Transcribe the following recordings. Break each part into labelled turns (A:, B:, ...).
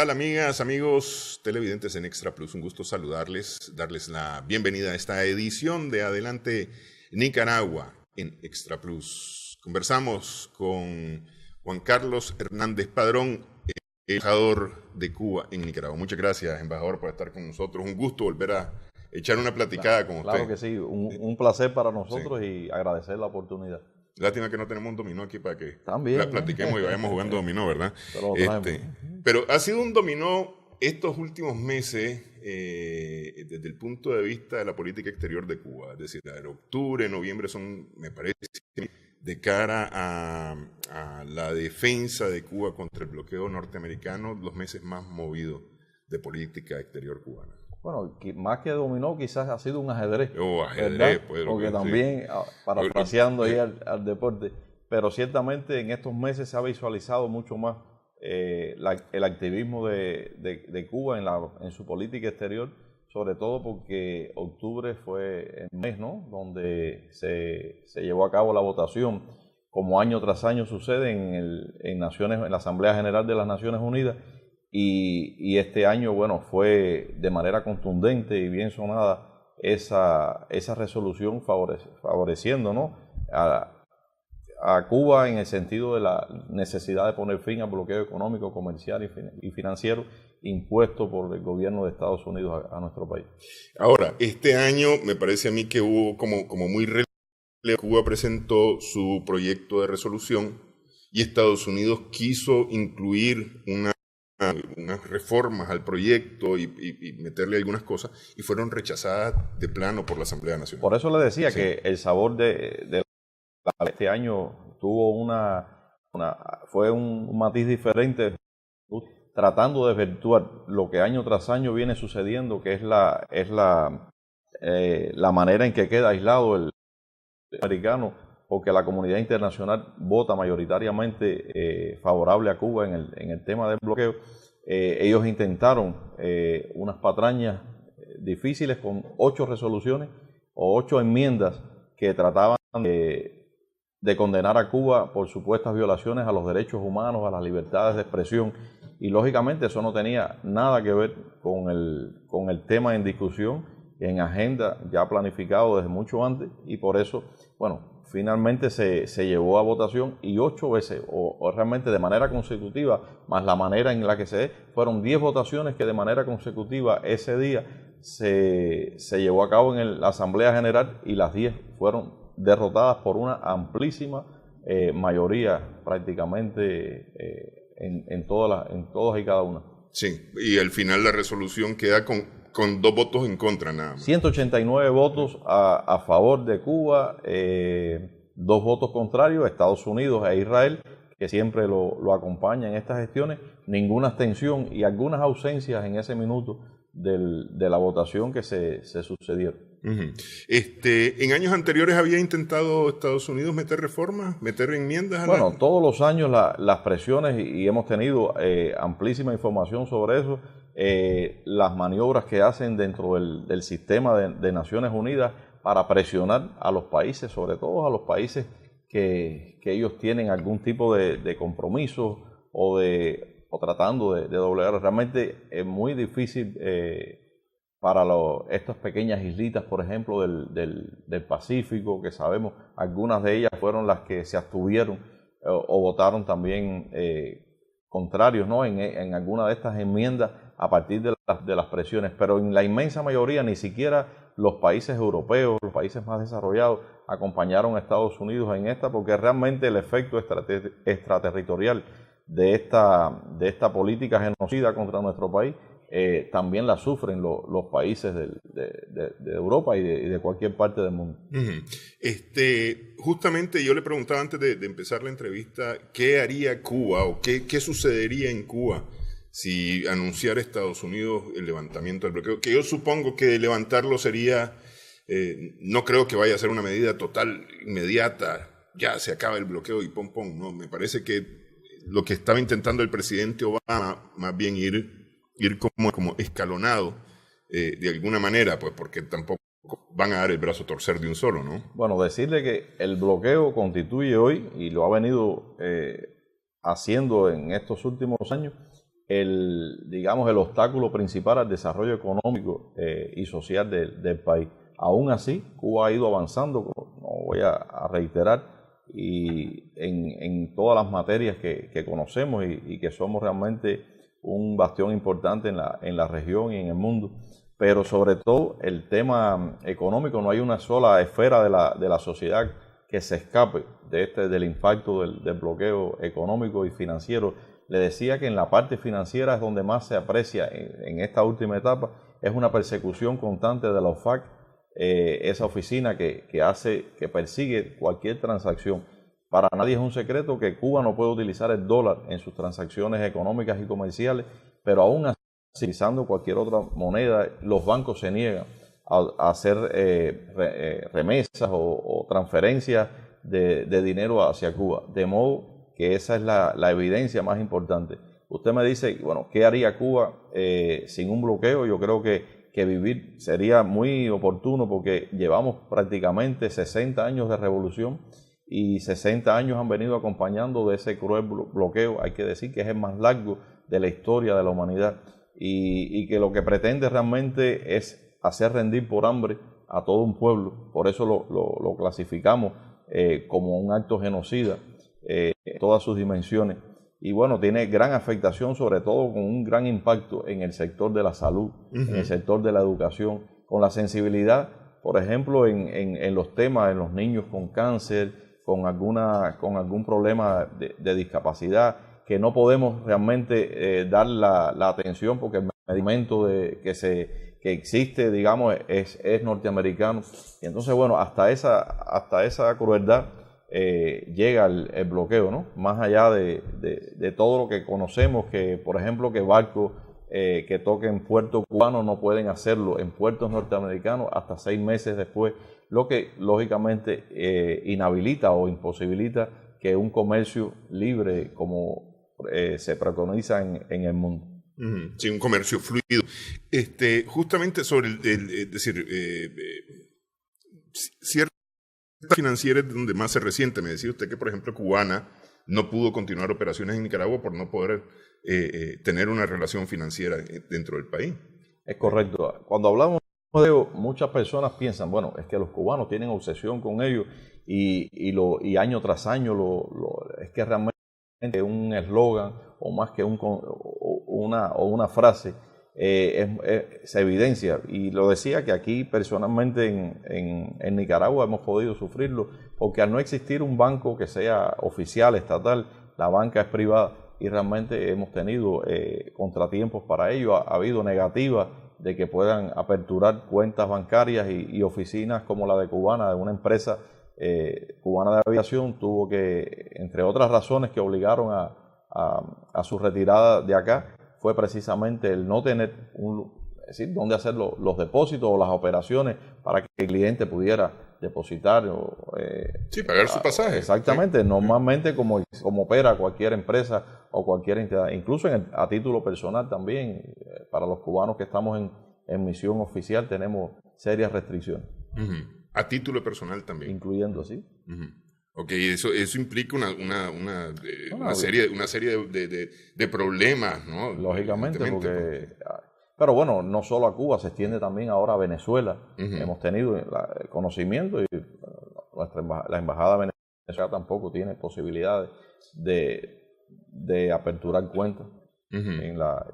A: tal, amigas, amigos televidentes en Extra Plus? Un gusto saludarles, darles la bienvenida a esta edición de Adelante Nicaragua en Extra Plus. Conversamos con Juan Carlos Hernández Padrón, embajador de Cuba en Nicaragua. Muchas gracias, embajador, por estar con nosotros. Un gusto volver a echar una platicada con usted.
B: Claro que sí, un placer para nosotros y agradecer la oportunidad.
A: Lástima que no tenemos un dominó aquí para que
B: También,
A: platiquemos y vayamos jugando dominó, ¿verdad?
B: Pero,
A: pero ha sido un dominó estos últimos meses desde el punto de vista de la política exterior de Cuba. Es decir, octubre, noviembre son, me parece, de cara a la defensa de Cuba contra el bloqueo norteamericano, los meses más movidos de política exterior cubana.
B: Bueno, más que dominó, quizás ha sido un ajedrez.
A: Ajedrez, pues.
B: Porque también, parafraseando ahí al deporte, pero ciertamente en estos meses se ha visualizado mucho más el activismo de Cuba en su política exterior, sobre todo porque octubre fue el mes, ¿no?, donde se llevó a cabo la votación, como año tras año sucede en la Asamblea General de las Naciones Unidas. Y este año, bueno, fue de manera contundente y bien sonada esa resolución favoreciendo, ¿no?, a Cuba en el sentido de la necesidad de poner fin al bloqueo económico, comercial y financiero impuesto por el gobierno de Estados Unidos a nuestro país.
A: Ahora, este año me parece a mí que hubo como muy relevante. Cuba presentó su proyecto de resolución y Estados Unidos quiso incluir unas reformas al proyecto y meterle algunas cosas, y fueron rechazadas de plano por la Asamblea Nacional.
B: Por eso le decía que el sabor de este año tuvo fue un matiz diferente, tratando de virtuar lo que año tras año viene sucediendo, que es la manera en que queda aislado el americano, porque la comunidad internacional vota mayoritariamente favorable a Cuba en el tema del bloqueo. Ellos intentaron unas patrañas difíciles con 8 resoluciones o 8 enmiendas que trataban de condenar a Cuba por supuestas violaciones a los derechos humanos, a las libertades de expresión, y lógicamente eso no tenía nada que ver con el tema en discusión, en agenda ya planificado desde mucho antes, y por eso, bueno, finalmente se llevó a votación, y 8 veces, o realmente de manera consecutiva, más la manera en la que fueron 10 votaciones que de manera consecutiva ese día se llevó a cabo en la Asamblea General, y las 10 fueron derrotadas por una amplísima mayoría prácticamente en todas y cada una.
A: Sí, y al final la resolución queda con 2 votos en contra nada más.
B: 189 votos a favor de Cuba, 2 votos contrarios, Estados Unidos e Israel, que siempre lo acompañan en estas gestiones, ninguna abstención y algunas ausencias en ese minuto de la votación que se sucedieron.
A: Uh-huh. En años anteriores había intentado Estados Unidos meter reformas, meter enmiendas.
B: Bueno, todos los años las presiones, y hemos tenido amplísima información sobre eso, las maniobras que hacen dentro del sistema de Naciones Unidas para presionar a los países, sobre todo a los países que ellos tienen algún tipo de compromiso o tratando de doblegar. Realmente es muy difícil para estas pequeñas islitas, por ejemplo, del Pacífico, que sabemos, algunas de ellas fueron las que se abstuvieron o votaron también contrarios, ¿no?, en alguna de estas enmiendas a partir de las presiones, pero en la inmensa mayoría ni siquiera los países europeos, los países más desarrollados, acompañaron a Estados Unidos en esta, porque realmente el efecto extraterritorial de esta política genocida contra nuestro país también la sufren los países de Europa y de cualquier parte del mundo.
A: Uh-huh. Justamente yo le preguntaba antes de empezar la entrevista, ¿qué haría Cuba o qué sucedería en Cuba si anunciara Estados Unidos el levantamiento del bloqueo? Que yo supongo que levantarlo sería, no creo que vaya a ser una medida total, inmediata, ya se acaba el bloqueo y pom, no, me parece que lo que estaba intentando el presidente Obama, más bien ir como escalonado de alguna manera, pues porque tampoco van a dar el brazo a torcer de un solo, ¿no?
B: Bueno, decirle que el bloqueo constituye hoy, y lo ha venido haciendo en estos últimos años, digamos, el obstáculo principal al desarrollo económico y social del país. Aún así, Cuba ha ido avanzando, no voy a reiterar, y en todas las materias que conocemos y que somos realmente un bastión importante en la región y en el mundo. Pero sobre todo el tema económico, no hay una sola esfera de la sociedad que se escape del impacto del bloqueo económico y financiero. Le decía que en la parte financiera es donde más se aprecia en esta última etapa, es una persecución constante de la OFAC, esa oficina que persigue cualquier transacción. Para nadie es un secreto que Cuba no puede utilizar el dólar en sus transacciones económicas y comerciales, pero aún así, utilizando cualquier otra moneda, los bancos se niegan a hacer remesas o transferencias de dinero hacia Cuba. De modo que esa es la evidencia más importante. Usted me dice, bueno, ¿qué haría Cuba sin un bloqueo? Yo creo que vivir sería muy oportuno porque llevamos prácticamente 60 años de revolución y 60 años han venido acompañando de ese cruel bloqueo. Hay que decir que es el más largo de la historia de la humanidad y que lo que pretende realmente es hacer rendir por hambre a todo un pueblo. Por eso lo clasificamos como un acto genocida en todas sus dimensiones. Y bueno, tiene gran afectación, sobre todo con un gran impacto en el sector de la salud, en el sector de la educación, con la sensibilidad, por ejemplo, en los temas, en los niños con cáncer, con algún problema de discapacidad, que no podemos realmente dar la atención porque el medicamento que existe, digamos, es norteamericano. Y entonces, bueno, hasta esa crueldad llega el bloqueo, ¿no? Más allá de todo lo que conocemos, que por ejemplo que barcos que toquen puertos cubanos no pueden hacerlo en puertos norteamericanos hasta 6 meses después, lo que lógicamente inhabilita o imposibilita que un comercio libre como se preconiza en el mundo.
A: Sí, un comercio fluido. Justamente sobre ciertas financieras donde más se resiente. Me decía usted que, por ejemplo, Cubana no pudo continuar operaciones en Nicaragua por no poder tener una relación financiera dentro del país.
B: Es correcto. Cuando hablamos de ello, muchas personas piensan, bueno, es que los cubanos tienen obsesión con ello y año tras año es que realmente es un eslogan o más que una frase se evidencia. Y lo decía que aquí personalmente en Nicaragua hemos podido sufrirlo porque al no existir un banco que sea oficial, estatal, la banca es privada y realmente hemos tenido contratiempos para ello. Ha habido negativas de que puedan aperturar cuentas bancarias y oficinas como la de Cubana, de una empresa cubana de aviación, tuvo que, entre otras razones que obligaron a su retirada de acá, fue precisamente el no tener es decir, dónde hacer los depósitos o las operaciones para que el cliente pudiera depositar.
A: Sí, pagar su pasaje.
B: Exactamente, sí. Normalmente como opera cualquier empresa o cualquier entidad, incluso a título personal también, para los cubanos que estamos en misión oficial tenemos serias restricciones.
A: A título personal también.
B: Incluyendo, sí.
A: Ok, eso implica una serie de problemas, ¿no?
B: Lógicamente, porque... Pero bueno, no solo a Cuba, se extiende también ahora a Venezuela. Hemos tenido conocimiento y la Embajada de Venezuela tampoco tiene posibilidades de aperturar cuentas.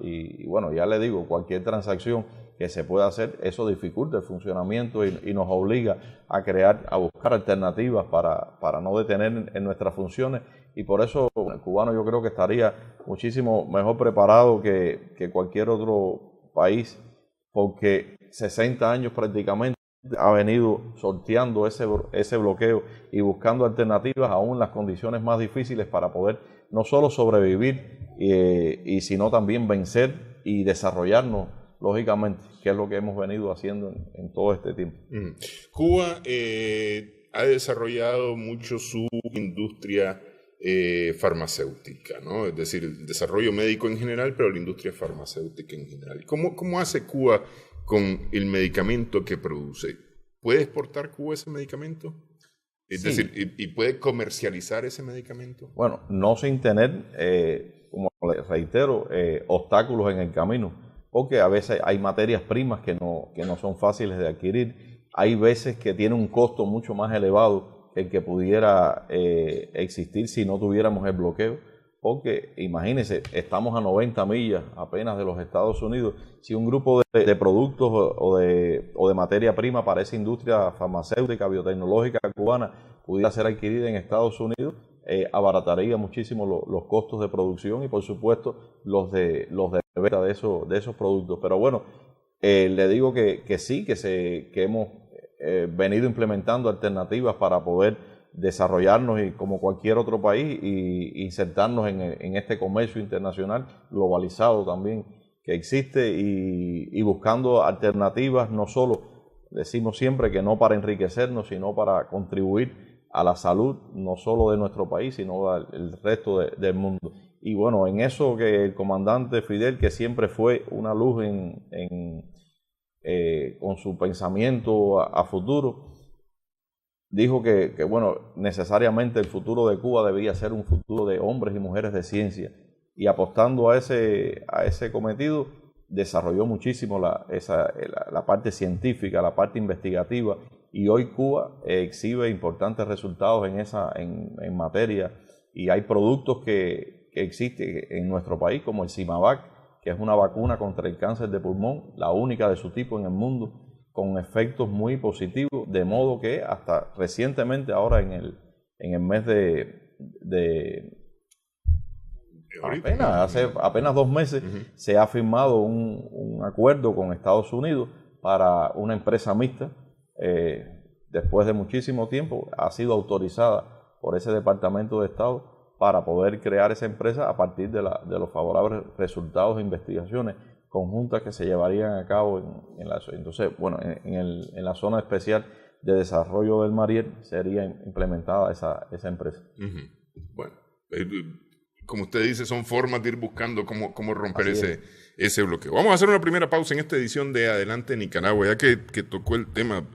B: Y bueno, ya le digo, cualquier transacción que se pueda hacer, eso dificulta el funcionamiento y nos obliga a buscar alternativas para no detener en nuestras funciones. Y por eso el cubano yo creo que estaría muchísimo mejor preparado que cualquier otro país, porque 60 años prácticamente ha venido sorteando ese bloqueo y buscando alternativas aún en las condiciones más difíciles para poder no solo sobrevivir sino también vencer y desarrollarnos lógicamente, que es lo que hemos venido haciendo en todo este tiempo.
A: Cuba ha desarrollado mucho su industria farmacéutica, ¿no? Es decir, el desarrollo médico en general, pero la industria farmacéutica en general. ¿Cómo hace Cuba con el medicamento que produce? ¿Puede exportar Cuba ese medicamento? Es decir, ¿y puede comercializar ese medicamento?
B: Bueno, no sin tener, como les reitero, obstáculos en el camino, porque a veces hay materias primas que no son fáciles de adquirir, hay veces que tiene un costo mucho más elevado que el que pudiera existir si no tuviéramos el bloqueo, porque imagínense, estamos a 90 millas apenas de los Estados Unidos. Si un grupo de productos o de materia prima para esa industria farmacéutica, biotecnológica cubana pudiera ser adquirida en Estados Unidos, abarataría muchísimo los costos de producción y por supuesto los de venta de esos productos. Pero bueno, le digo que sí, que hemos venido implementando alternativas para poder desarrollarnos y como cualquier otro país y insertarnos en este comercio internacional globalizado también que existe y buscando alternativas, no solo, decimos siempre que no para enriquecernos, sino para contribuir a la salud, no solo de nuestro país, sino del resto del mundo. Y bueno, en eso que el comandante Fidel, que siempre fue una luz con su pensamiento a futuro, dijo que bueno, necesariamente el futuro de Cuba debía ser un futuro de hombres y mujeres de ciencia, y apostando a ese cometido, desarrolló muchísimo la parte científica, la parte investigativa, y hoy Cuba exhibe importantes resultados en materia, y hay productos que existen en nuestro país, como el Symavac, que es una vacuna contra el cáncer de pulmón, la única de su tipo en el mundo, con efectos muy positivos, de modo que hasta recientemente, ahora en el mes hace apenas 2 meses, se ha firmado un acuerdo con Estados Unidos para una empresa mixta. Después de muchísimo tiempo, ha sido autorizada por ese Departamento de Estado para poder crear esa empresa a partir de los favorables resultados de investigaciones conjuntas que se llevarían a cabo en la zona. Entonces, bueno, en la zona especial de desarrollo del Mariel sería implementada esa empresa.
A: Bueno, como usted dice, son formas de ir buscando cómo romper ese bloqueo. Vamos a hacer una primera pausa en esta edición de Adelante Nicaragua, ya que tocó el tema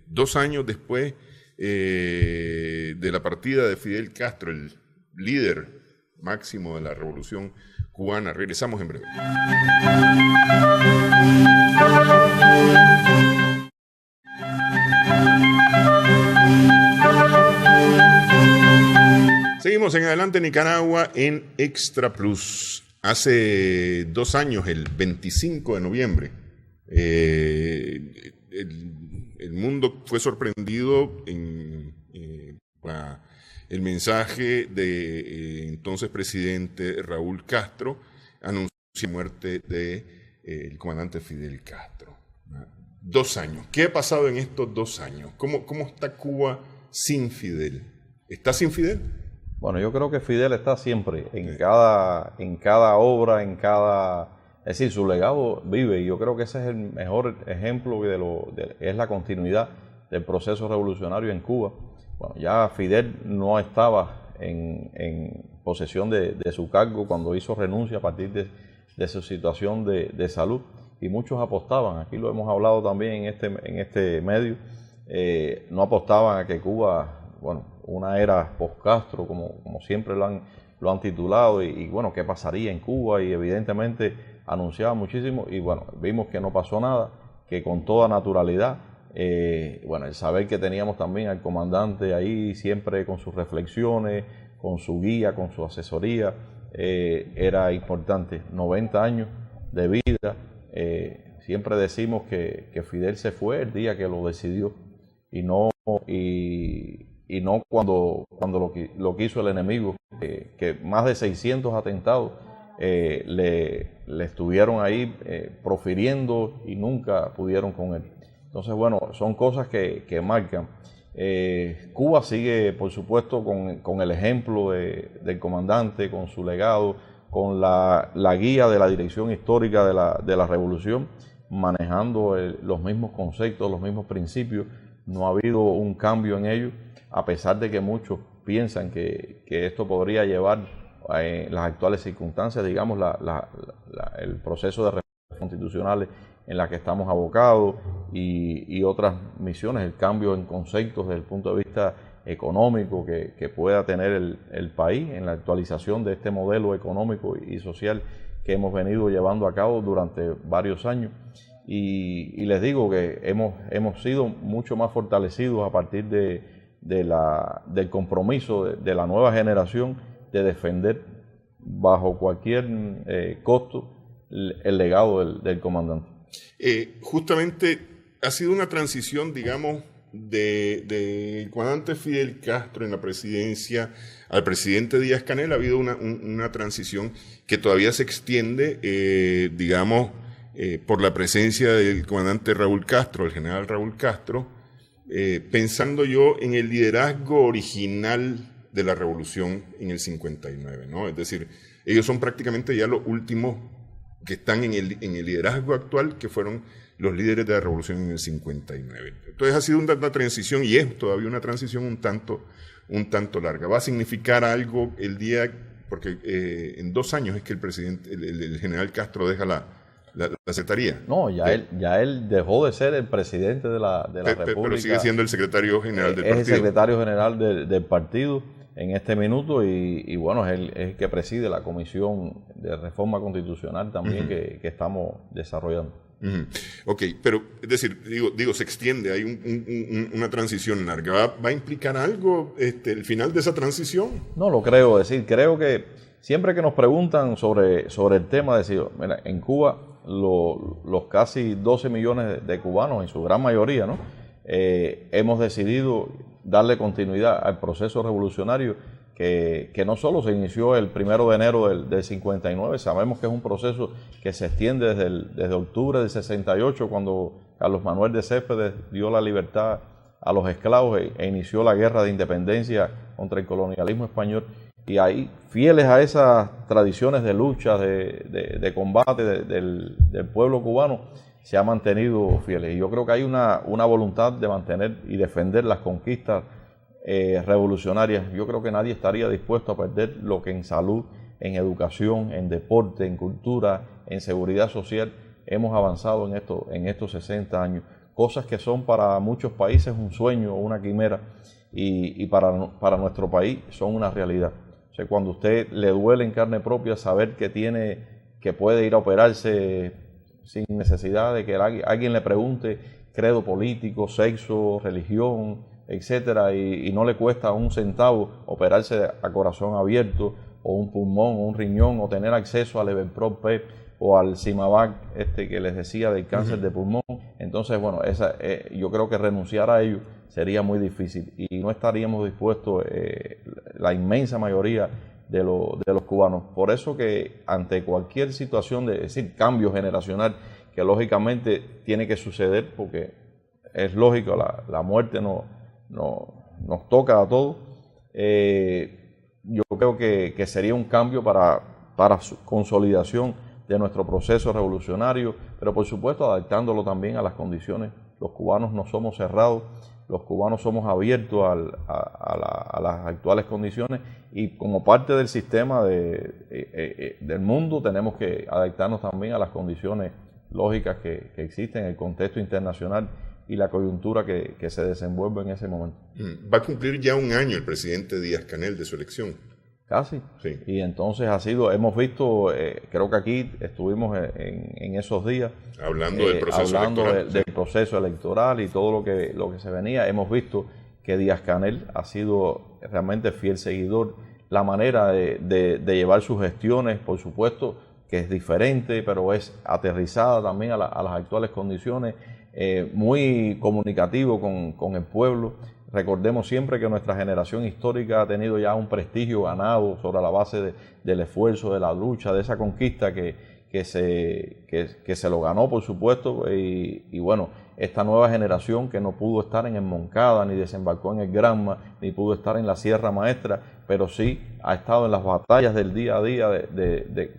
A: 2 años después de la partida de Fidel Castro, el líder máximo de la revolución cubana. Regresamos en breve. Seguimos en Adelante Nicaragua en Extra Plus. Hace 2 años, el 25 de noviembre, el mundo fue sorprendido el mensaje de entonces presidente Raúl Castro anunció la muerte del comandante Fidel Castro. 2 años. ¿Qué ha pasado en estos 2 años? ¿Cómo está Cuba sin Fidel? ¿Está sin Fidel?
B: Bueno, yo creo que Fidel está siempre, en cada obra, es decir, su legado vive, y yo creo que ese es el mejor ejemplo es la continuidad del proceso revolucionario en Cuba. Bueno, ya Fidel no estaba en posesión de su cargo cuando hizo renuncia a partir de su situación de salud, y muchos apostaban, aquí lo hemos hablado también en este medio, no apostaban a que Cuba, bueno, una era post-Castro, como siempre lo han titulado, y bueno, qué pasaría en Cuba, y evidentemente anunciaban muchísimo, y bueno, vimos que no pasó nada, que con toda naturalidad, bueno, el saber que teníamos también al comandante ahí siempre con sus reflexiones, con su guía, con su asesoría, era importante. 90 años de vida, siempre decimos que Fidel se fue el día que lo decidió, y no cuando lo quiso el enemigo, que más de 600 atentados le estuvieron ahí profiriendo y nunca pudieron con él. Entonces, bueno, son cosas que marcan. Cuba sigue, por supuesto, con el ejemplo del comandante, con su legado, con la guía de la dirección histórica de la revolución, manejando los mismos conceptos, los mismos principios. No ha habido un cambio en ello, a pesar de que muchos piensan que esto podría llevar en las actuales circunstancias, digamos, el proceso de reformas constitucionales en la que estamos abocados y otras misiones, el cambio en conceptos desde el punto de vista económico que pueda tener el país en la actualización de este modelo económico y social que hemos venido llevando a cabo durante varios años. Y les digo que hemos sido mucho más fortalecidos a partir del compromiso de la nueva generación de defender bajo cualquier costo el legado del comandante.
A: Justamente ha sido una transición, digamos, del comandante Fidel Castro en la presidencia al presidente Díaz-Canel. Ha habido una transición que todavía se extiende, digamos, por la presencia del comandante Raúl Castro, el general Raúl Castro, pensando yo en el liderazgo original de la revolución en el 59, ¿no? Es decir, ellos son prácticamente ya los últimos que están en el liderazgo actual, que fueron los líderes de la revolución en el 59. Entonces ha sido una transición, y es todavía una transición un tanto larga. Va a significar algo el día, porque en 2 años es que el general Castro deja la secretaría.
B: No, ya él dejó de ser el presidente de la República.
A: Pero sigue siendo el secretario general del partido.
B: Es el secretario general del partido en este minuto y bueno, es el que preside la Comisión de Reforma Constitucional también que estamos desarrollando.
A: Ok, pero es decir, digo se extiende, hay una transición larga. ¿Va a implicar algo el final de esa transición?
B: No lo creo, creo que siempre que nos preguntan sobre el tema, decir, mira, en Cuba los casi 12 millones de cubanos, en su gran mayoría, ¿no? Hemos decidido darle continuidad al proceso revolucionario que no solo se inició el 1 de enero del 59, sabemos que es un proceso que se extiende desde octubre del 68, cuando Carlos Manuel de Céspedes dio la libertad a los esclavos e inició la guerra de independencia contra el colonialismo español. Y ahí, fieles a esas tradiciones de lucha, de combate del pueblo cubano, se ha mantenido fieles. Y yo creo que hay una voluntad de mantener y defender las conquistas revolucionarias. Yo creo que nadie estaría dispuesto a perder lo que en salud, en educación, en deporte, en cultura, en seguridad social hemos avanzado en estos 60 años. Cosas que son para muchos países un sueño o una quimera y para nuestro país son una realidad. O sea, cuando a usted le duele en carne propia saber que puede ir a operarse sin necesidad de que alguien le pregunte credo político, sexo, religión, etcétera, y no le cuesta un centavo operarse a corazón abierto, o un pulmón, o un riñón, o tener acceso al Everpro-P o al Symavac que les decía del cáncer de pulmón. Entonces, bueno, yo creo que renunciar a ello sería muy difícil y no estaríamos dispuestos, la inmensa mayoría de los cubanos. Por eso que ante cualquier situación es decir, cambio generacional, que lógicamente tiene que suceder porque es lógico, la muerte nos toca a todos, yo creo que sería un cambio para su consolidación de nuestro proceso revolucionario, pero por supuesto adaptándolo también a las condiciones. Los cubanos no somos cerrados, los cubanos somos abiertos a las actuales condiciones y como parte del sistema del mundo tenemos que adaptarnos también a las condiciones lógicas que existen en el contexto internacional y la coyuntura que se desenvuelve en ese momento.
A: Va a cumplir ya 1 año el presidente Díaz-Canel de su elección.
B: Casi.
A: Sí.
B: Y entonces hemos visto, creo que aquí estuvimos en esos días
A: hablando del proceso electoral.
B: Del proceso electoral y todo lo que se venía. Hemos visto que Díaz-Canel ha sido realmente fiel seguidor. La manera de llevar sus gestiones, por supuesto, que es diferente, pero es aterrizada también a las actuales condiciones, muy comunicativo con el pueblo. Recordemos siempre que nuestra generación histórica ha tenido ya un prestigio ganado sobre la base del esfuerzo, de la lucha, de esa conquista que se lo ganó, por supuesto, y bueno, esta nueva generación que no pudo estar en el Moncada, ni desembarcó en el Granma, ni pudo estar en la Sierra Maestra, pero sí ha estado en las batallas del día a día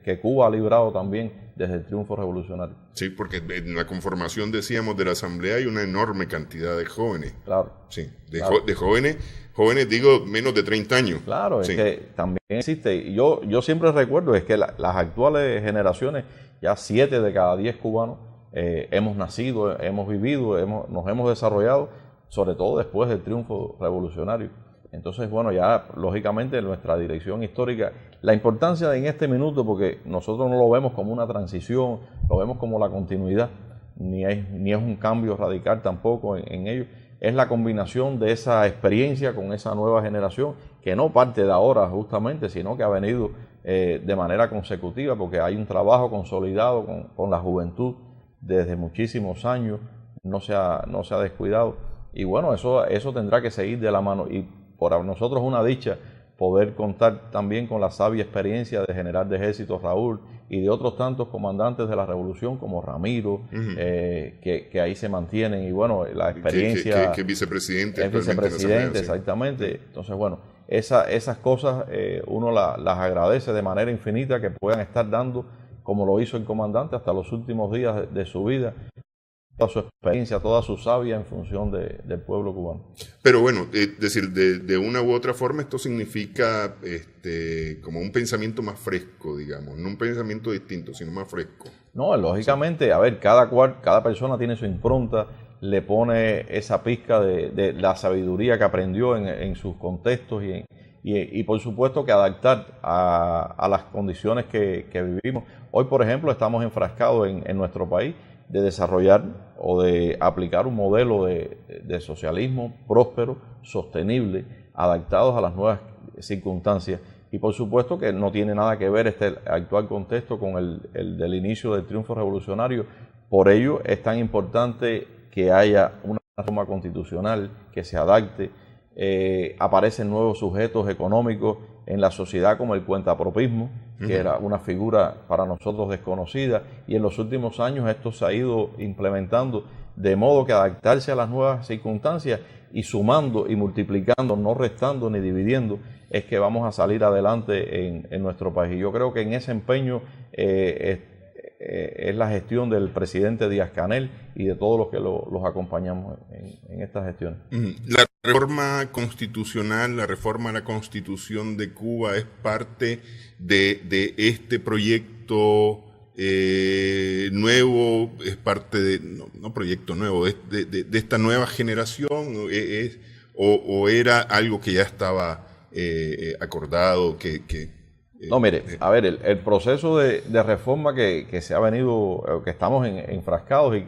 B: que Cuba ha librado también desde el triunfo revolucionario.
A: Sí, porque en la conformación, decíamos, de la Asamblea hay una enorme cantidad de jóvenes.
B: Claro.
A: Sí,
B: claro.
A: De jóvenes digo, menos de 30 años.
B: Claro,
A: sí.
B: Es que también existe, yo siempre recuerdo, es que las actuales generaciones, ya 7 de cada 10 cubanos, hemos nacido, hemos vivido, nos hemos desarrollado, sobre todo después del triunfo revolucionario. Entonces, bueno, ya lógicamente nuestra dirección histórica, la importancia en este minuto, porque nosotros no lo vemos como una transición, lo vemos como la continuidad, ni es un cambio radical tampoco en ello, es la combinación de esa experiencia con esa nueva generación, que no parte de ahora justamente, sino que ha venido de manera consecutiva, porque hay un trabajo consolidado con la juventud desde muchísimos años, no se ha descuidado. Y bueno, eso tendrá que seguir de la mano. Y por nosotros es una dicha poder contar también con la sabia experiencia de general de ejército Raúl y de otros tantos comandantes de la revolución como Ramiro, que ahí se mantienen. Y bueno, la experiencia...
A: Que es vicepresidente.
B: Es vicepresidente, exactamente. Entonces, bueno, esas cosas uno las agradece de manera infinita, que puedan estar dando, como lo hizo el comandante hasta los últimos días de su vida, toda su experiencia, toda su savia en función del pueblo cubano.
A: Pero bueno, es decir, de una u otra forma esto significa como un pensamiento más fresco, digamos, no un pensamiento distinto, sino más fresco.
B: No, lógicamente, a ver, cada persona tiene su impronta, le pone esa pizca de la sabiduría que aprendió en sus contextos y por supuesto que adaptar a las condiciones que vivimos. Hoy, por ejemplo, estamos enfrascados en nuestro país de desarrollar o de aplicar un modelo de socialismo próspero, sostenible, adaptados a las nuevas circunstancias. Y por supuesto que no tiene nada que ver este actual contexto con el del inicio del triunfo revolucionario. Por ello es tan importante que haya una reforma constitucional que se adapte. Aparecen nuevos sujetos económicos en la sociedad como el cuentapropismo, que era una figura para nosotros desconocida, y en los últimos años esto se ha ido implementando de modo que adaptarse a las nuevas circunstancias y sumando y multiplicando, no restando ni dividiendo, es que vamos a salir adelante en nuestro país. Y yo creo que en ese empeño es la gestión del presidente Díaz-Canel y de todos los que los acompañamos en esta gestión.
A: La reforma constitucional, la reforma a la Constitución de Cuba es parte de este proyecto nuevo, es parte de, no proyecto nuevo, de esta nueva generación, o era algo que ya estaba acordado,
B: No, mire, a ver, el proceso de reforma que se ha venido, que estamos enfrascados y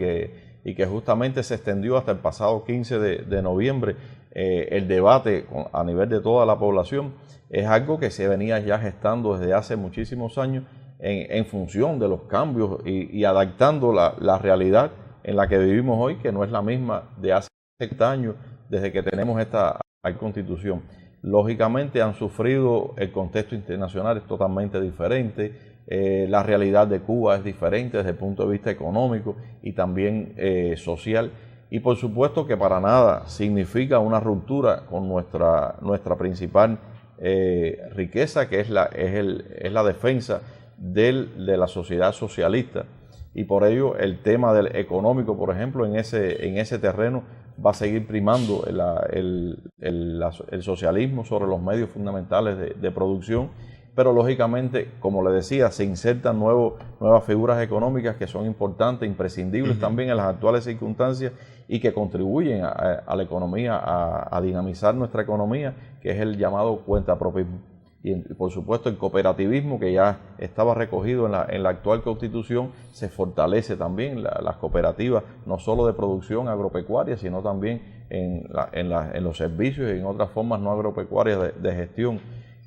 B: que justamente se extendió hasta el pasado 15 de noviembre, el debate a nivel de toda la población, es algo que se venía ya gestando desde hace muchísimos años en función de los cambios y adaptando la realidad en la que vivimos hoy, que no es la misma de hace 30 años, desde que tenemos esta Constitución. Lógicamente han sufrido, el contexto internacional es totalmente diferente, la realidad de Cuba es diferente desde el punto de vista económico y también social, y por supuesto que para nada significa una ruptura con nuestra principal riqueza, que es la defensa de la sociedad socialista, y por ello el tema del económico, por ejemplo, en ese terreno va a seguir primando el socialismo sobre los medios fundamentales de producción, pero lógicamente, como le decía, se insertan nuevas figuras económicas que son importantes, imprescindibles también en las actuales circunstancias y que contribuyen a la economía, a dinamizar nuestra economía, que es el llamado cuentapropismo. Y por supuesto el cooperativismo, que ya estaba recogido en la actual Constitución, se fortalece también las cooperativas, no solo de producción agropecuaria, sino también en los servicios y en otras formas no agropecuarias de gestión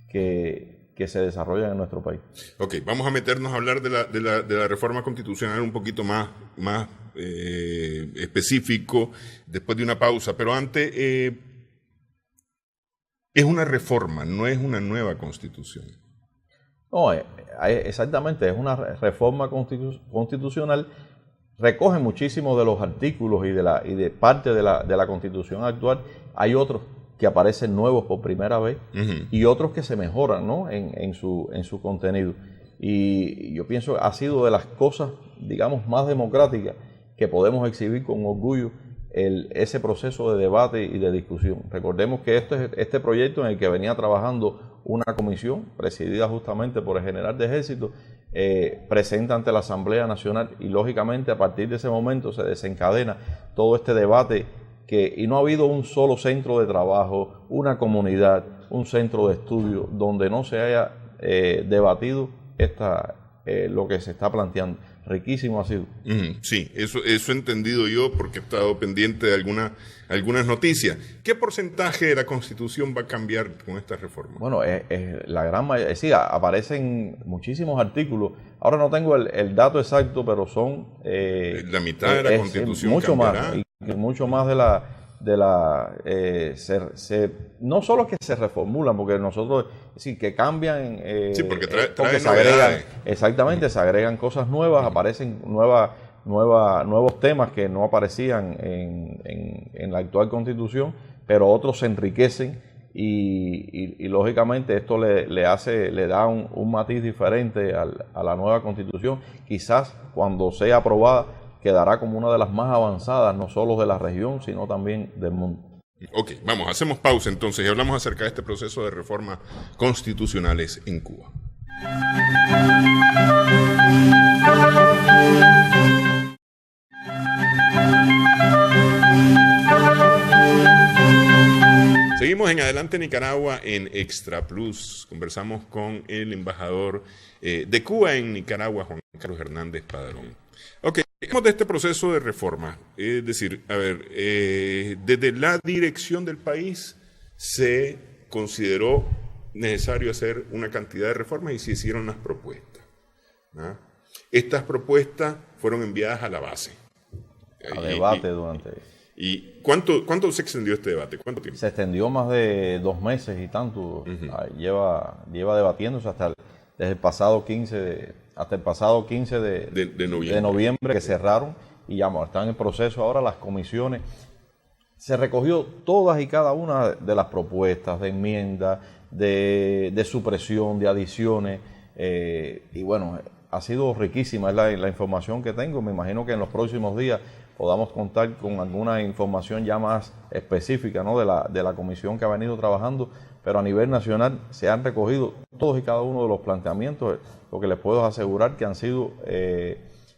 B: que se desarrollan en nuestro país.
A: Ok, vamos a meternos a hablar de la reforma constitucional un poquito más específico después de una pausa, pero antes... es una reforma, no es una nueva constitución.
B: No, exactamente, es una reforma constitucional, recoge muchísimos de los artículos y de parte de la constitución actual. Hay otros que aparecen nuevos por primera vez y otros que se mejoran, ¿no? en su contenido. Y yo pienso que ha sido de las cosas, digamos, más democráticas que podemos exhibir con orgullo ese proceso de debate y de discusión. Recordemos que este proyecto en el que venía trabajando una comisión presidida justamente por el general de ejército, presenta ante la Asamblea Nacional y lógicamente a partir de ese momento se desencadena todo este debate y no ha habido un solo centro de trabajo, una comunidad, un centro de estudio donde no se haya debatido lo que se está planteando. Riquísimo ha sido.
A: Sí, eso he entendido yo porque he estado pendiente de algunas noticias. ¿Qué porcentaje de la Constitución va a cambiar con esta reforma?
B: Bueno, la gran mayoría, sí, aparecen muchísimos artículos. Ahora no tengo el dato exacto, pero son...
A: la mitad de la Constitución
B: mucho
A: cambiará.
B: Más, y mucho más no solo que se reformulan, porque nosotros, sí, que cambian,
A: sí, porque
B: porque se agregan, exactamente, se agregan cosas nuevas, aparecen nuevos temas que no aparecían en la actual Constitución, pero otros se enriquecen y lógicamente esto le da un matiz diferente a la nueva Constitución. Quizás cuando sea aprobada quedará como una de las más avanzadas, no solo de la región, sino también del mundo.
A: Ok, vamos, hacemos pausa entonces y hablamos acerca de este proceso de reformas constitucionales en Cuba. Seguimos en Adelante Nicaragua en Extra Plus. Conversamos con el embajador de Cuba en Nicaragua, Juan Carlos Hernández Padrón. Ok, hablamos de este proceso de reforma. Es decir, a ver, desde la dirección del país se consideró necesario hacer una cantidad de reformas y se hicieron las propuestas, ¿no? Estas propuestas fueron enviadas a la base.
B: A debate durante...
A: ¿Y cuánto se extendió este debate? ¿Cuánto tiempo?
B: Se extendió más de 2 meses y tanto. Lleva debatiéndose desde el pasado 15 hasta el pasado 15 de noviembre que cerraron y ya están en proceso ahora las comisiones. Se recogió todas y cada una de las propuestas de enmienda, de supresión, de adiciones y bueno, ha sido riquísima, es la información que tengo. Me imagino que en los próximos días podamos contar con alguna información ya más específica, ¿no?, de la comisión que ha venido trabajando, pero a nivel nacional se han recogido todos y cada uno de los planteamientos, lo que les puedo asegurar que han sido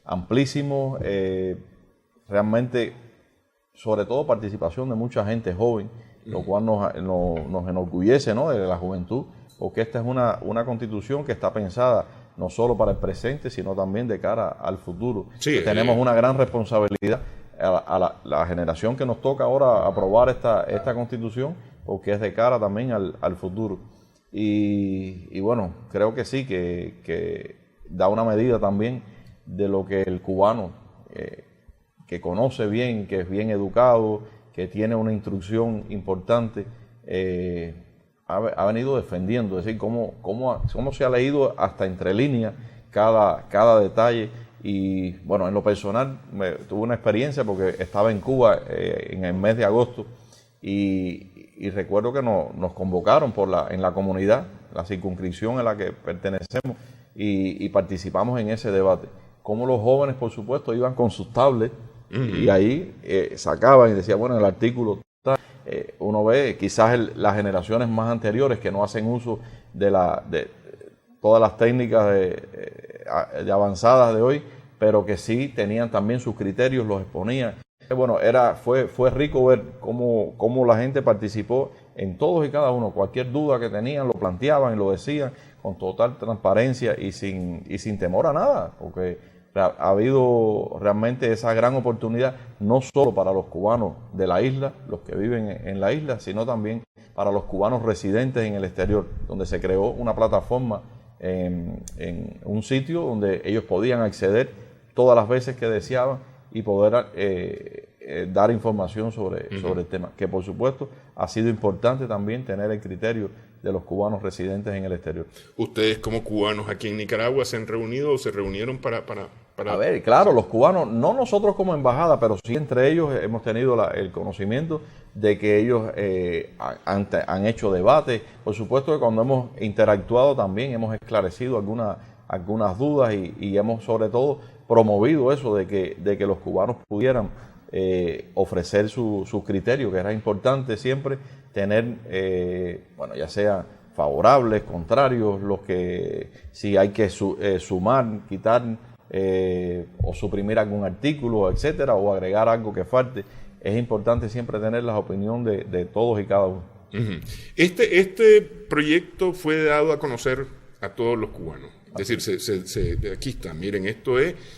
B: amplísimos, realmente, sobre todo participación de mucha gente joven, lo cual nos enorgullece, ¿no?, de la juventud, porque esta es una constitución que está pensada no solo para el presente, sino también de cara al futuro. Sí, tenemos una gran responsabilidad a la generación que nos toca ahora aprobar esta Constitución, porque es de cara también al futuro. Y bueno, creo que sí, que da una medida también de lo que el cubano, que conoce bien, que es bien educado, que tiene una instrucción importante, ha venido defendiendo, es decir, cómo se ha leído hasta entre líneas cada detalle. Y bueno, en lo personal tuve una experiencia porque estaba en Cuba en el mes de agosto y recuerdo que nos convocaron en la comunidad, la circunscripción a la que pertenecemos, y participamos en ese debate. Como los jóvenes, por supuesto, iban con sus tablets y ahí sacaban y decían, bueno, el artículo... uno ve quizás las generaciones más anteriores que no hacen uso de todas las técnicas de avanzadas de hoy, pero que sí tenían también sus criterios, los exponían. Bueno, fue rico ver cómo la gente participó en todos y cada uno. Cualquier duda que tenían lo planteaban y lo decían con total transparencia y sin temor a nada, porque ha habido realmente esa gran oportunidad, no solo para los cubanos de la isla, los que viven en la isla, sino también para los cubanos residentes en el exterior, donde se creó una plataforma en un sitio donde ellos podían acceder todas las veces que deseaban y poder dar información sobre el tema, que por supuesto ha sido importante también tener el criterio de los cubanos residentes en el exterior.
A: ¿Ustedes como cubanos aquí en Nicaragua se han reunido o se reunieron para...?
B: A ver, claro, los cubanos, no nosotros como embajada, pero sí entre ellos hemos tenido el conocimiento de que ellos han hecho debate. Por supuesto que cuando hemos interactuado también hemos esclarecido algunas dudas y hemos sobre todo promovido eso de que los cubanos pudieran ofrecer sus criterios, que era importante siempre tener, ya sea favorables, contrarios, los que si hay que sumar, quitar o suprimir algún artículo, etcétera, o agregar algo que falte. es importante siempre tener la opinión de todos y cada uno.
A: Este proyecto fue dado a conocer a todos los cubanos. Es decir, aquí está, miren,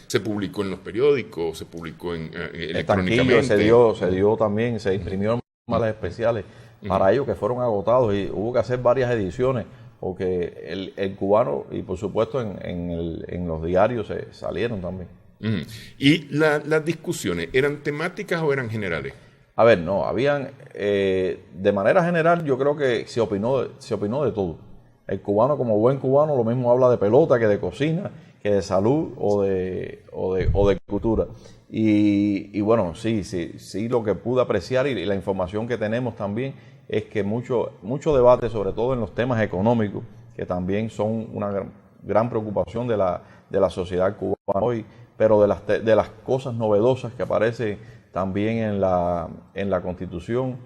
A: se publicó en los periódicos, se publicó electrónicamente.
B: Se dio también, se imprimieron malas especiales para ellos que fueron agotados y hubo que hacer varias ediciones porque el cubano, y por supuesto en los diarios se salieron también.
A: ¿Y las discusiones eran temáticas o eran generales?
B: A ver, no, habían, de manera general yo creo que se opinó de todo. El cubano, como buen cubano, lo mismo habla de pelota que de cocina, que de salud o de cultura. Y bueno, sí, lo que pude apreciar y la información que tenemos también es que mucho debate, sobre todo en los temas económicos, que también son una gran preocupación de la sociedad cubana hoy, pero de las cosas novedosas que aparecen también en la Constitución,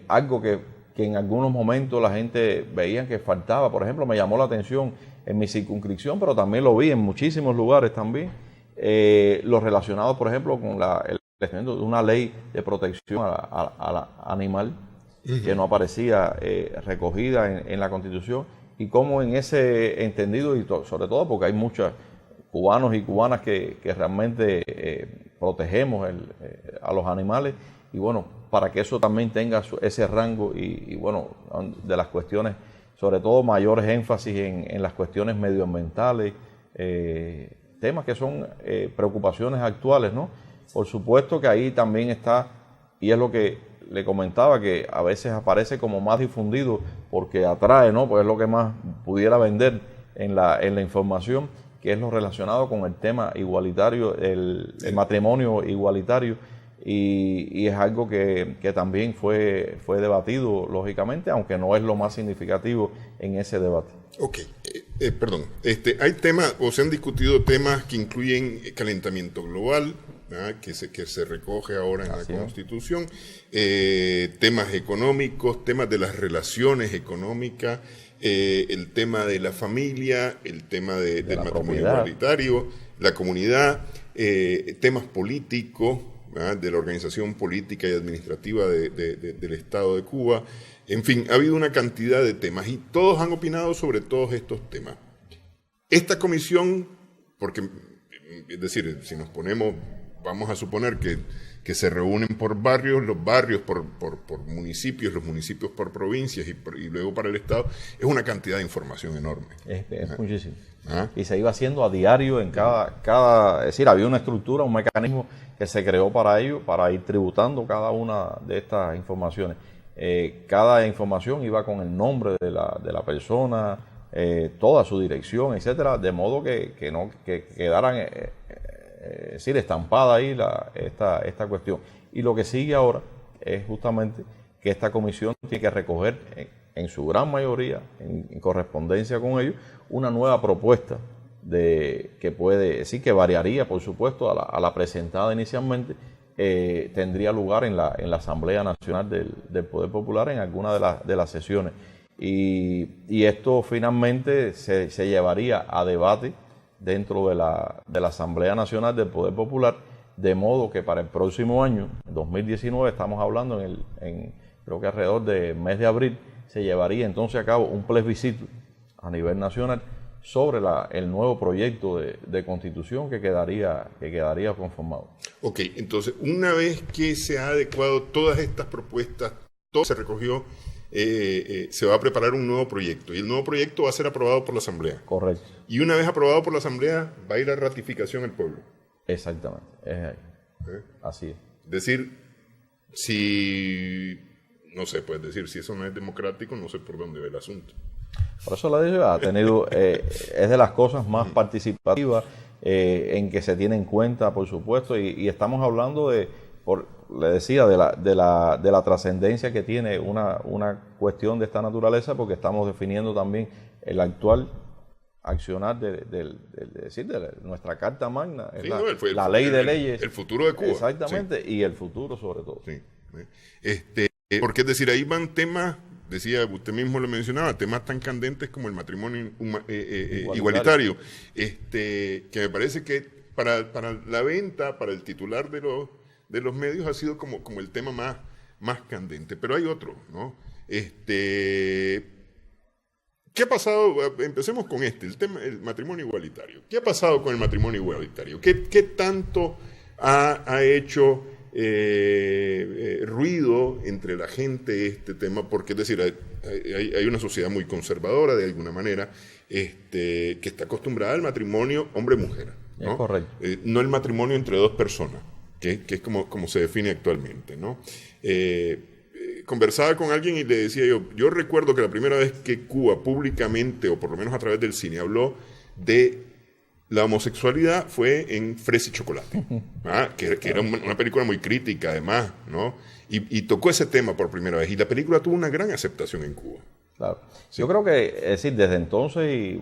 B: algo que en algunos momentos la gente veía que faltaba. Por ejemplo, me llamó la atención en mi circunscripción, pero también lo vi en muchísimos lugares también, lo relacionado, por ejemplo, con el establecimiento de una ley de protección a la animal, que no aparecía recogida en la Constitución, y cómo en ese entendido, y sobre todo porque hay muchos cubanos y cubanas que realmente protegemos a los animales, y bueno, para que eso también tenga ese rango y bueno, de las cuestiones, sobre todo mayores énfasis en las cuestiones medioambientales, temas que son preocupaciones actuales, ¿no? Por supuesto que ahí también está, y es lo que le comentaba, que a veces aparece como más difundido porque atrae, ¿no? Pues es lo que más pudiera vender en la información, que es lo relacionado con el tema igualitario, el matrimonio igualitario. Y es algo que también fue debatido, lógicamente, aunque no es lo más significativo en ese debate.
A: Ok, perdón. Hay temas, o se han discutido temas que incluyen calentamiento global, ¿verdad? que se recoge ahora en la Constitución, temas económicos, temas de las relaciones económicas, el tema de la familia, el tema del matrimonio igualitario, la comunidad, temas políticos, ¿verdad? De la organización política y administrativa del Estado de Cuba. En fin, ha habido una cantidad de temas y todos han opinado sobre todos estos temas. Esta comisión, porque, es decir, si nos ponemos, vamos a suponer que se reúnen por barrios, los barrios por municipios, los municipios por provincias y luego para el Estado, es una cantidad de información enorme.
B: Es muchísimo. Y se iba haciendo a diario en es decir, había una estructura, un mecanismo que se creó para ello, para ir tributando cada una de estas informaciones. Cada información iba con el nombre de la persona, toda su dirección, etcétera, de modo que quedaran es decir, estampada ahí esta cuestión. Y lo que sigue ahora es justamente que esta comisión tiene que recoger en su gran mayoría, en correspondencia con ellos, una nueva propuesta que puede decir que variaría, por supuesto, a la presentada inicialmente, tendría lugar en la Asamblea Nacional del Poder Popular en alguna de las sesiones. Y esto finalmente se llevaría a debate dentro de la Asamblea Nacional del Poder Popular, de modo que para el próximo año, 2019, estamos hablando creo que alrededor del mes de abril, se llevaría entonces a cabo un plebiscito a nivel nacional sobre el nuevo proyecto de constitución que quedaría conformado. Ok,
A: entonces una vez que se ha adecuado todas estas propuestas, todo se recogió, se va a preparar un nuevo proyecto y el nuevo proyecto va a ser aprobado por la Asamblea.
B: Correcto.
A: Y una vez aprobado por la Asamblea va a ir a ratificación al pueblo.
B: Exactamente, es ahí. Así es.
A: Es decir, si no sé, puedes decir, si eso no es democrático, no sé por dónde va el asunto.
B: Por eso la DG ha tenido, es de las cosas más participativas en que se tiene en cuenta, por supuesto, y estamos hablando le decía, de la trascendencia que tiene una cuestión de esta naturaleza, porque estamos definiendo también el actual accionar de nuestra Carta Magna, sí, la ley de leyes.
A: El futuro de Cuba.
B: Exactamente, sí. Y el futuro sobre todo.
A: Sí. Porque es decir, ahí van temas, decía, usted mismo lo mencionaba, temas tan candentes como el matrimonio igualitario, que me parece que para la venta, para el titular de de los medios ha sido como el tema más candente. Pero hay otro, ¿no? ¿Qué ha pasado? Empecemos con el matrimonio igualitario. ¿Qué ha pasado con el matrimonio igualitario? ¿Qué tanto ha hecho ruido entre la gente este tema? Porque es decir, hay una sociedad muy conservadora de alguna manera que está acostumbrada al matrimonio hombre-mujer, ¿no?
B: Es correcto.
A: No el matrimonio entre dos personas, que es como se define actualmente, ¿no? Conversaba con alguien y le decía yo recuerdo que la primera vez que Cuba públicamente, o por lo menos a través del cine, habló de la homosexualidad fue en Fresa y Chocolate, que era una película muy crítica además, ¿no? Y tocó ese tema por primera vez, y la película tuvo una gran aceptación en Cuba.
B: Claro. Sí. Yo creo que, es decir, desde entonces, y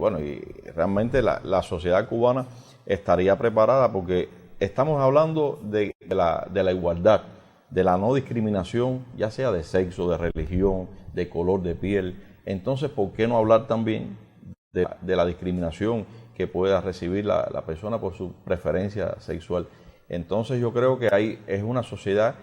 B: realmente la sociedad cubana estaría preparada, porque estamos hablando de la igualdad, de la no discriminación, ya sea de sexo, de religión, de color de piel. Entonces, ¿por qué no hablar también de la discriminación que pueda recibir la persona por su preferencia sexual? Entonces, yo creo que es una sociedad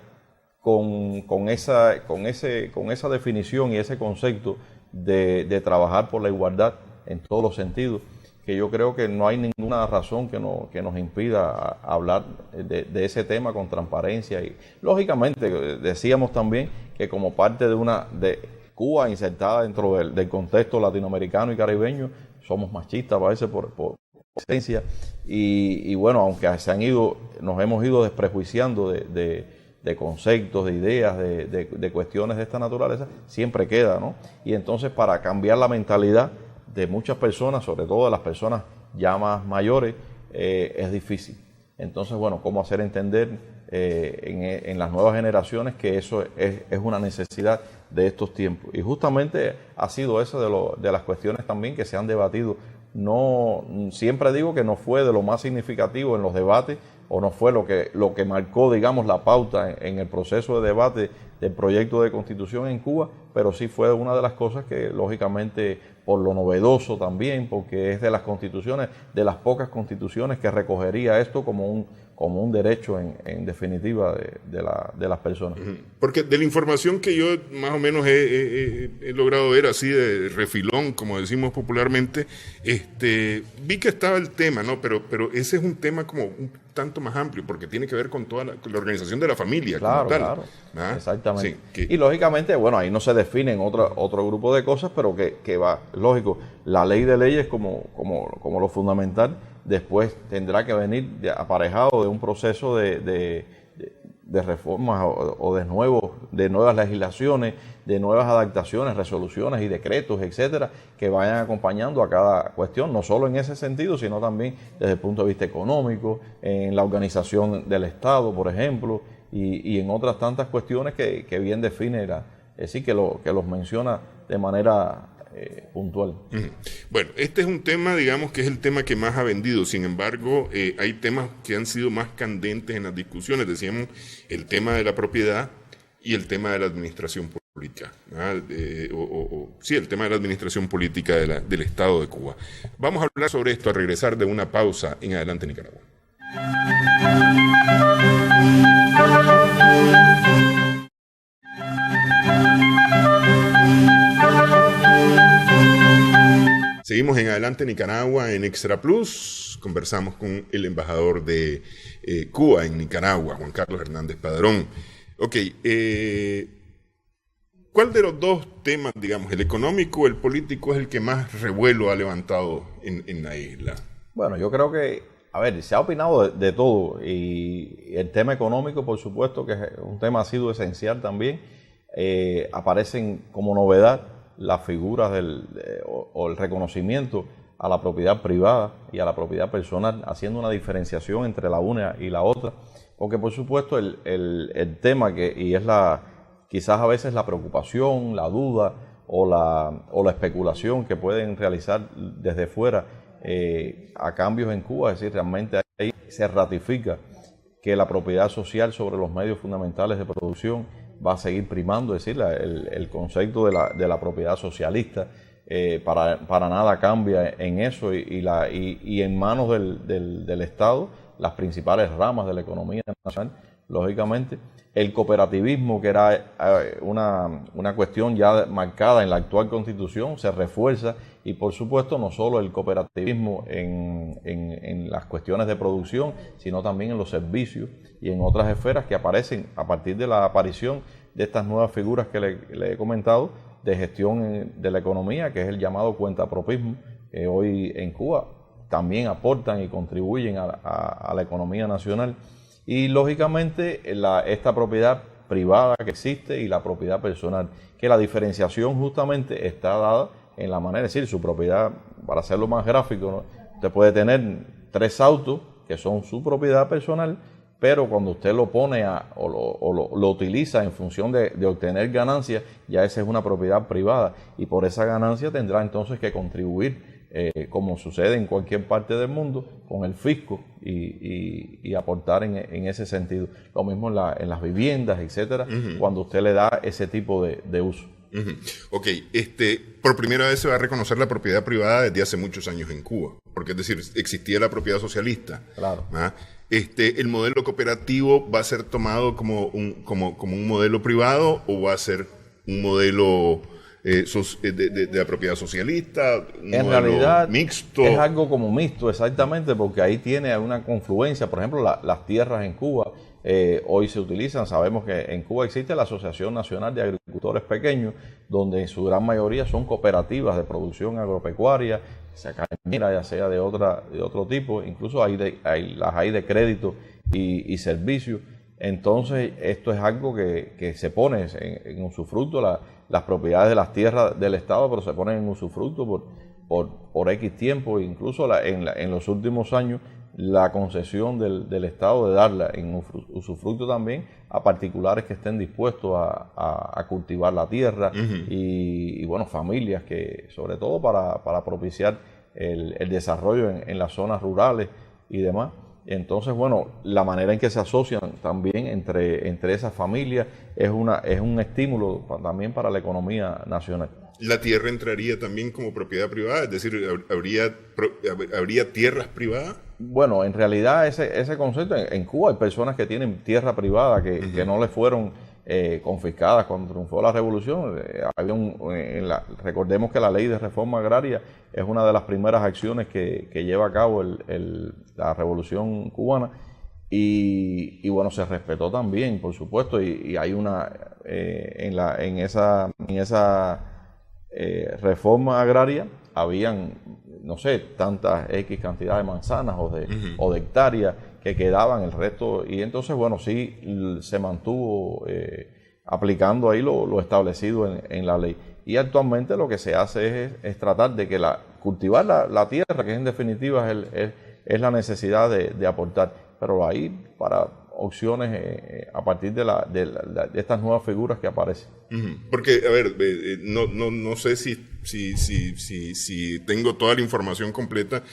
B: con esa definición y ese concepto de trabajar por la igualdad en todos los sentidos, que yo creo que no hay ninguna razón que nos impida hablar de ese tema con transparencia. Y lógicamente decíamos también que como parte de Cuba insertada dentro del contexto latinoamericano y caribeño, somos machistas a veces por existencia, y bueno, aunque nos hemos ido desprejuiciando de conceptos, de ideas, de cuestiones de esta naturaleza, siempre queda, ¿no? Y entonces, para cambiar la mentalidad de muchas personas, sobre todo de las personas ya más mayores, es difícil. Entonces, bueno, cómo hacer entender en las nuevas generaciones que eso es una necesidad de estos tiempos. Y justamente ha sido esa de las cuestiones también que se han debatido. No, siempre digo que no fue de lo más significativo en los debates, o no fue lo que marcó, digamos, la pauta en el proceso de debate del proyecto de constitución en Cuba, pero sí fue una de las cosas que, lógicamente, por lo novedoso también, porque es de las constituciones, de las pocas constituciones que recogería esto como un derecho en definitiva de las personas.
A: Porque de la información que yo más o menos he logrado ver así de refilón, como decimos popularmente, vi que estaba el tema, ¿no? Pero ese es un tema como un tanto más amplio, porque tiene que ver con toda con la organización de la familia.
B: Claro,
A: como tal.
B: Claro.
A: ¿Ah?
B: Exactamente. Sí, y lógicamente, bueno, ahí no se definen otro grupo de cosas, pero que va, lógico, la ley de leyes como lo fundamental, después tendrá que venir aparejado de un proceso de reformas o de nuevas legislaciones, de nuevas adaptaciones, resoluciones y decretos, etcétera, que vayan acompañando a cada cuestión, no solo en ese sentido, sino también desde el punto de vista económico, en la organización del Estado, por ejemplo, y en otras tantas cuestiones que bien define es decir, que los menciona de manera puntual.
A: Bueno, este es un tema, digamos, que es el tema que más ha vendido. Sin embargo, hay temas que han sido más candentes en las discusiones. Decíamos el tema de la propiedad y el tema de la administración política. Sí, el tema de la administración política del Estado de Cuba. Vamos a hablar sobre esto al regresar de una pausa en Adelante Nicaragua. Seguimos en Adelante Nicaragua en Extra Plus. Conversamos con el embajador de Cuba en Nicaragua, Juan Carlos Hernández Padrón. Ok, ¿cuál de los dos temas, digamos, el económico o el político, es el que más revuelo ha levantado en la isla?
B: Bueno, yo creo que, se ha opinado de todo, y el tema económico, por supuesto, que es un tema ha sido esencial también. Aparecen como novedad las figuras o el reconocimiento a la propiedad privada y a la propiedad personal, haciendo una diferenciación entre la una y la otra, porque por supuesto el tema y es quizás a veces la preocupación, la duda o la especulación que pueden realizar desde fuera a cambios en Cuba, es decir, realmente ahí se ratifica que la propiedad social sobre los medios fundamentales de producción va a seguir primando, es decir, el concepto de la propiedad socialista para nada cambia en eso, y en manos del Estado, las principales ramas de la economía nacional lógicamente. El cooperativismo, que era una cuestión ya marcada en la actual Constitución, se refuerza, y por supuesto no solo el cooperativismo en las cuestiones de producción, sino también en los servicios y en otras esferas que aparecen a partir de la aparición de estas nuevas figuras que le he comentado de gestión de la economía, que es el llamado cuentapropismo, que hoy en Cuba también aportan y contribuyen a la economía nacional. Y lógicamente esta propiedad privada que existe y la propiedad personal, que la diferenciación justamente está dada en la manera, es decir, su propiedad, para hacerlo más gráfico, ¿no? Usted puede tener 3 autos que son su propiedad personal, pero cuando usted lo pone lo utiliza en función de obtener ganancias, ya esa es una propiedad privada, y por esa ganancia tendrá entonces que contribuir, como sucede en cualquier parte del mundo, con el fisco y aportar en ese sentido. Lo mismo en las viviendas, etcétera, cuando usted le da ese tipo de uso.
A: Ok, por primera vez se va a reconocer la propiedad privada desde hace muchos años en Cuba, porque es decir, existía la propiedad socialista.
B: Claro.
A: ¿Ah? ¿El modelo cooperativo va a ser tomado como un modelo privado o va a ser un modelo de la propiedad socialista,
B: en realidad
A: mixto?
B: Es algo como mixto, exactamente, porque ahí tiene una confluencia. Por ejemplo, las tierras en Cuba hoy se utilizan. Sabemos que en Cuba existe la Asociación Nacional de Agricultores Pequeños, donde en su gran mayoría son cooperativas de producción agropecuaria, sea cañera, ya sea de otro tipo, incluso las hay de crédito y servicios. Entonces, esto es algo que se pone en usufructo, las propiedades de las tierras del Estado, pero se ponen en usufructo por X tiempo. Incluso en los últimos años, la concesión del Estado de darla en usufructo también a particulares que estén dispuestos a cultivar la tierra, y bueno, familias que, sobre todo para propiciar el desarrollo en las zonas rurales y demás. Entonces, bueno, la manera en que se asocian también entre esas familias es un estímulo también para la economía nacional.
A: ¿La tierra entraría también como propiedad privada? Es decir, ¿habría tierras privadas?
B: Bueno, en realidad ese concepto, en Cuba hay personas que tienen tierra privada que no les fueron confiscadas cuando triunfó la revolución. Recordemos que la ley de reforma agraria es una de las primeras acciones que lleva a cabo la revolución cubana, y bueno, se respetó también, por supuesto, y hay en esa reforma agraria habían, no sé, tantas X cantidad de manzanas o de hectáreas que quedaban, el resto, y entonces, bueno, sí se mantuvo aplicando ahí lo establecido en la ley. Y actualmente lo que se hace es tratar de que cultivar la tierra, que en definitiva es la necesidad de aportar, pero ahí para opciones a partir de estas nuevas figuras que aparecen.
A: Porque, a ver, no sé si tengo toda la información completa.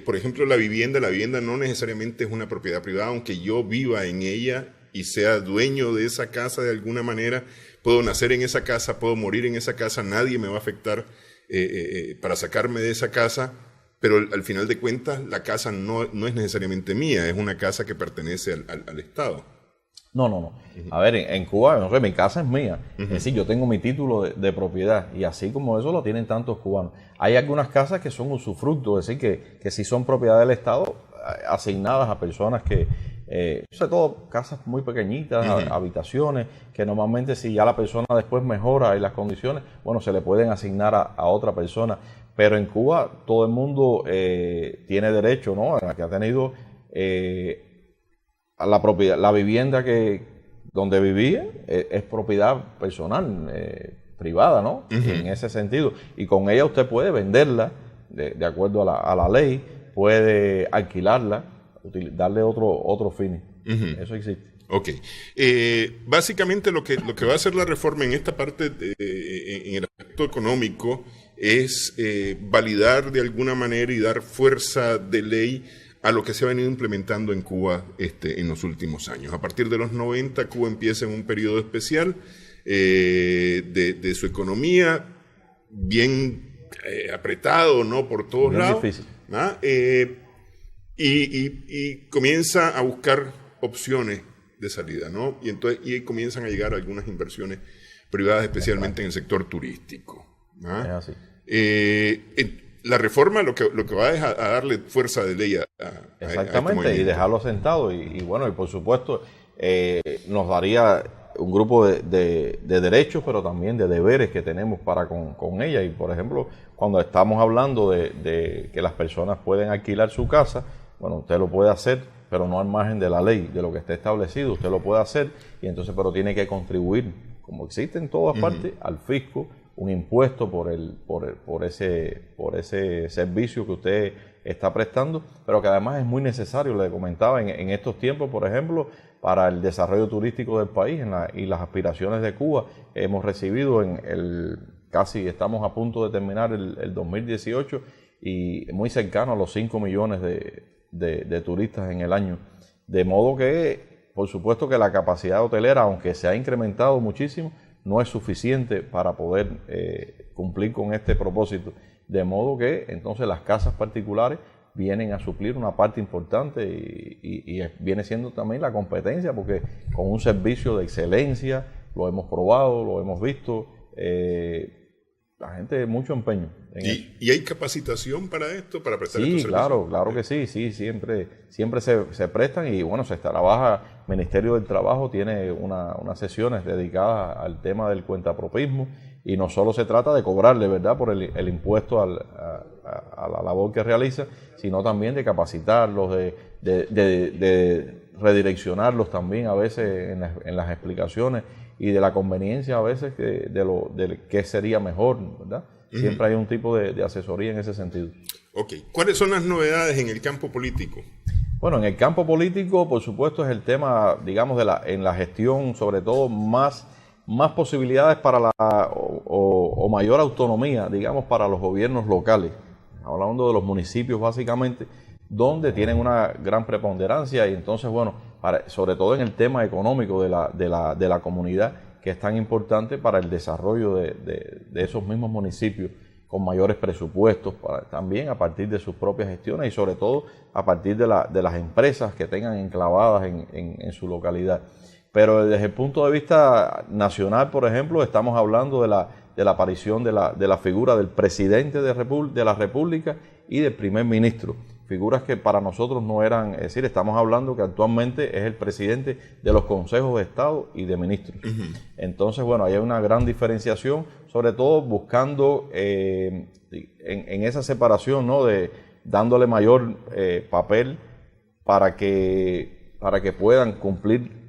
A: Por ejemplo, la vivienda no necesariamente es una propiedad privada, aunque yo viva en ella y sea dueño de esa casa de alguna manera. Puedo nacer en esa casa, puedo morir en esa casa, nadie me va a afectar para sacarme de esa casa, pero al final de cuentas la casa no es necesariamente mía, es una casa que pertenece al Estado.
B: No. A ver, en Cuba, no sé, mi casa es mía. Es decir, yo tengo mi título de propiedad, y así como eso lo tienen tantos cubanos. Hay algunas casas que son usufructo, es decir, que sí son propiedad del Estado, asignadas a personas que, sobre todo casas muy pequeñitas, habitaciones, que normalmente si ya la persona después mejora en las condiciones, bueno, se le pueden asignar a otra persona. Pero en Cuba todo el mundo tiene derecho, ¿no?, a que ha tenido a la propiedad, la vivienda donde vivía es propiedad personal, privada, ¿no? En ese sentido. Y con ella usted puede venderla de acuerdo a la ley, puede alquilarla, darle otro fin. Eso existe.
A: Ok. Básicamente lo que va a hacer la reforma en esta parte, en el aspecto económico, es validar de alguna manera y dar fuerza de ley a lo que se ha venido implementando en Cuba en los últimos años. A partir de los 90, Cuba empieza en un periodo especial de su economía, bien apretado, ¿no?, por todos
B: bien
A: lados.
B: Difícil.
A: Y comienza a buscar opciones de salida, ¿no? Y entonces y ahí comienzan a llegar algunas inversiones privadas, especialmente en el sector turístico. ¿Ah?
B: Es así.
A: La reforma lo que va es a darle fuerza de ley a
B: Exactamente, y dejarlo sentado. Y bueno, y por supuesto nos daría un grupo de derechos, pero también de deberes que tenemos para con ella. Y por ejemplo, cuando estamos hablando de que las personas pueden alquilar su casa, bueno, usted lo puede hacer, pero no al margen de la ley, de lo que esté establecido, usted lo puede hacer, y entonces pero tiene que contribuir, como existe en todas partes, al fisco, un impuesto por ese servicio que usted está prestando, pero que además es muy necesario, le comentaba, en estos tiempos, por ejemplo, para el desarrollo turístico del país y las aspiraciones de Cuba. Hemos recibido casi estamos a punto de terminar el 2018 y muy cercano a los 5 millones de turistas en el año. De modo que, por supuesto que la capacidad hotelera, aunque se ha incrementado muchísimo, no es suficiente para poder cumplir con este propósito. De modo que entonces las casas particulares vienen a suplir una parte importante y viene siendo también la competencia, porque con un servicio de excelencia, lo hemos probado, lo hemos visto, la gente mucho empeño en eso.
A: ¿Y hay capacitación para esto, para prestar estos servicios?
B: Claro que sí, siempre se prestan y bueno, se trabaja, Ministerio del Trabajo tiene unas sesiones dedicadas al tema del cuentapropismo y no solo se trata de cobrarle, ¿verdad?, por el impuesto a la labor que realiza, sino también de capacitarlos, de redireccionarlos también a veces en las explicaciones y de la conveniencia a veces de qué sería mejor, ¿verdad? Siempre hay un tipo de asesoría en ese sentido.
A: Ok. ¿Cuáles son las novedades en el campo político?
B: Bueno, en el campo político, por supuesto, es el tema, digamos, en la gestión, sobre todo, más posibilidades para o mayor autonomía, digamos, para los gobiernos locales. Hablando de los municipios, básicamente, donde tienen una gran preponderancia y entonces, bueno, sobre todo en el tema económico de la comunidad, que es tan importante para el desarrollo de esos mismos municipios, con mayores presupuestos, también a partir de sus propias gestiones y sobre todo a partir de las empresas que tengan enclavadas en su localidad. Pero desde el punto de vista nacional, por ejemplo, estamos hablando de la aparición de la figura del presidente de la República y del primer ministro. Figuras que para nosotros no eran, es decir, estamos hablando que actualmente es el presidente de los consejos de Estado y de ministros. Entonces, bueno, hay una gran diferenciación, sobre todo buscando en esa separación, ¿no?, dándole mayor papel para que puedan cumplir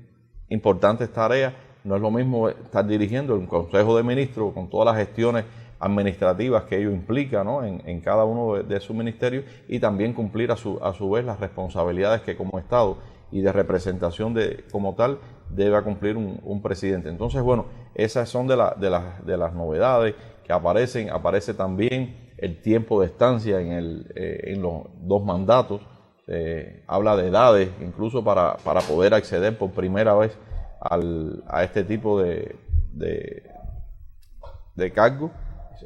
B: importantes tareas. No es lo mismo estar dirigiendo un consejo de ministros con todas las gestiones administrativas que ello implica, ¿no?, en cada uno de sus ministerios, y también cumplir a su vez las responsabilidades que como Estado y de representación como tal debe cumplir un presidente. Entonces, bueno, esas son de las novedades que aparecen. Aparece también el tiempo de estancia en los 2 mandatos. Habla de edades, incluso para poder acceder por primera vez a este tipo de cargo.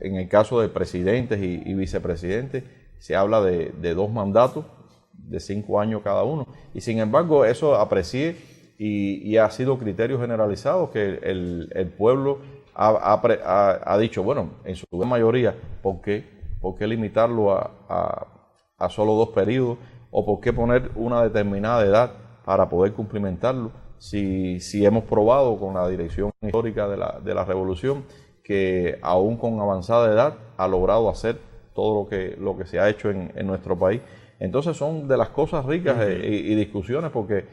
B: En el caso de presidentes y vicepresidentes, se habla de 2 mandatos de 5 años cada uno. Y sin embargo, eso aprecié y ha sido criterio generalizado que el pueblo ha dicho, bueno, en su gran mayoría, ¿por qué limitarlo a solo 2 periodos? ¿O por qué poner una determinada edad para poder cumplimentarlo? Si hemos probado con la dirección histórica de la revolución que aún con avanzada edad ha logrado hacer todo lo que se ha hecho en nuestro país. Entonces son de las cosas ricas y discusiones, porque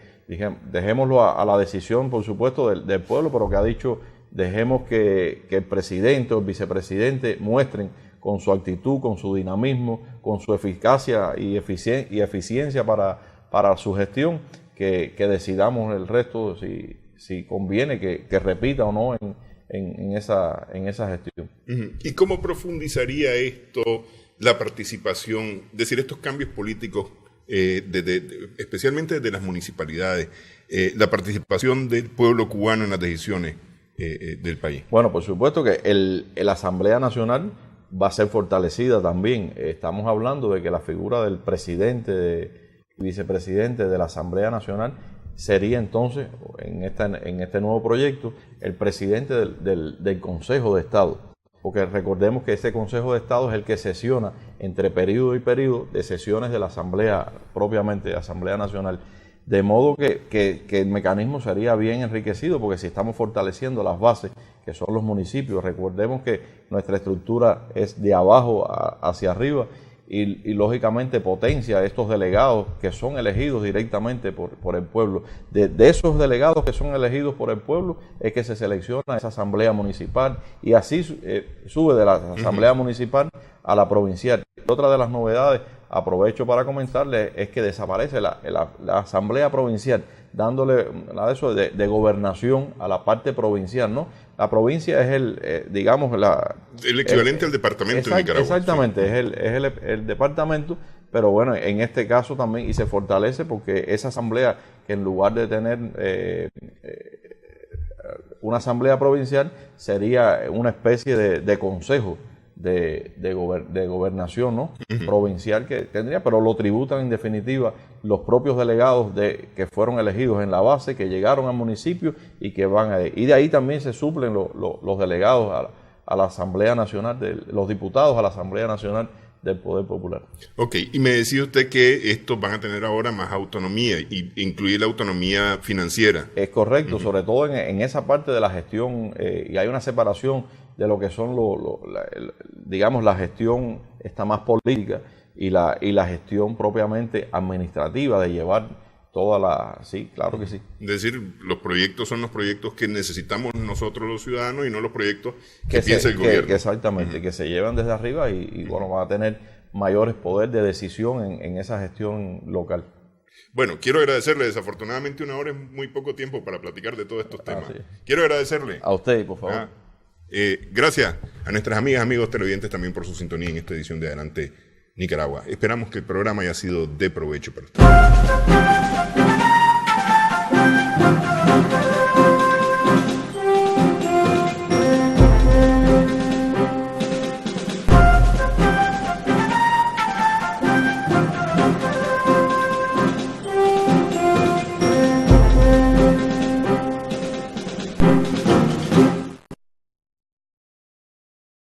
B: dejémoslo a la decisión, por supuesto, del pueblo, pero que ha dicho, dejemos que el presidente o el vicepresidente muestren con su actitud, con su dinamismo, con su eficacia y eficiencia para su gestión, que decidamos el resto si conviene que repita o no en esa gestión.
A: ¿Y cómo profundizaría esto la participación, es decir, estos cambios políticos, especialmente de las municipalidades, la participación del pueblo cubano en las decisiones del país?
B: Bueno, por supuesto que la Asamblea Nacional va a ser fortalecida también. Estamos hablando de que la figura del presidente y vicepresidente de la Asamblea Nacional sería entonces, en este nuevo proyecto, el presidente del Consejo de Estado. Porque recordemos que este Consejo de Estado es el que sesiona entre periodo y periodo de sesiones de la Asamblea, propiamente de la Asamblea Nacional. De modo que el mecanismo sería bien enriquecido, porque si estamos fortaleciendo las bases, que son los municipios, recordemos que nuestra estructura es de abajo hacia arriba y lógicamente potencia estos delegados que son elegidos directamente por el pueblo. De esos delegados que son elegidos por el pueblo es que se selecciona esa asamblea municipal y así sube de la asamblea municipal a la provincial. Otra de las novedades, aprovecho para comentarles, es que desaparece la asamblea provincial, dándole eso de gobernación a la parte provincial, ¿no? La provincia es el
A: equivalente al departamento de Nicaragua.
B: Exactamente, sí. es el departamento, pero bueno, en este caso también, y se fortalece porque esa asamblea, que en lugar de tener una asamblea provincial, sería una especie de consejo de gobernación, ¿no? Provincial que tendría, pero lo tributan en definitiva los propios delegados que fueron elegidos en la base, que llegaron al municipio y que van y de ahí también se suplen los delegados a la Asamblea Nacional, los diputados a la Asamblea Nacional del Poder Popular.
A: Ok, y me decía usted que estos van a tener ahora más autonomía, y incluir la autonomía financiera.
B: Es correcto, sobre todo en esa parte de la gestión, y hay una separación de lo que son digamos, la gestión está más política y la gestión propiamente administrativa de llevar sí, claro que sí.
A: Es decir, los proyectos son los proyectos que necesitamos nosotros los ciudadanos y no los proyectos que piensa el gobierno.
B: Exactamente, que se llevan desde arriba y bueno, van a tener mayores poder de decisión en esa gestión local.
A: Bueno, quiero agradecerle. Desafortunadamente 1 hora es muy poco tiempo para platicar de todos estos temas. Sí. Quiero agradecerle.
B: A usted, por favor.
A: Gracias a nuestras amigas, amigos televidentes también por su sintonía en esta edición de Adelante Nicaragua. Esperamos que el programa haya sido de provecho para ustedes.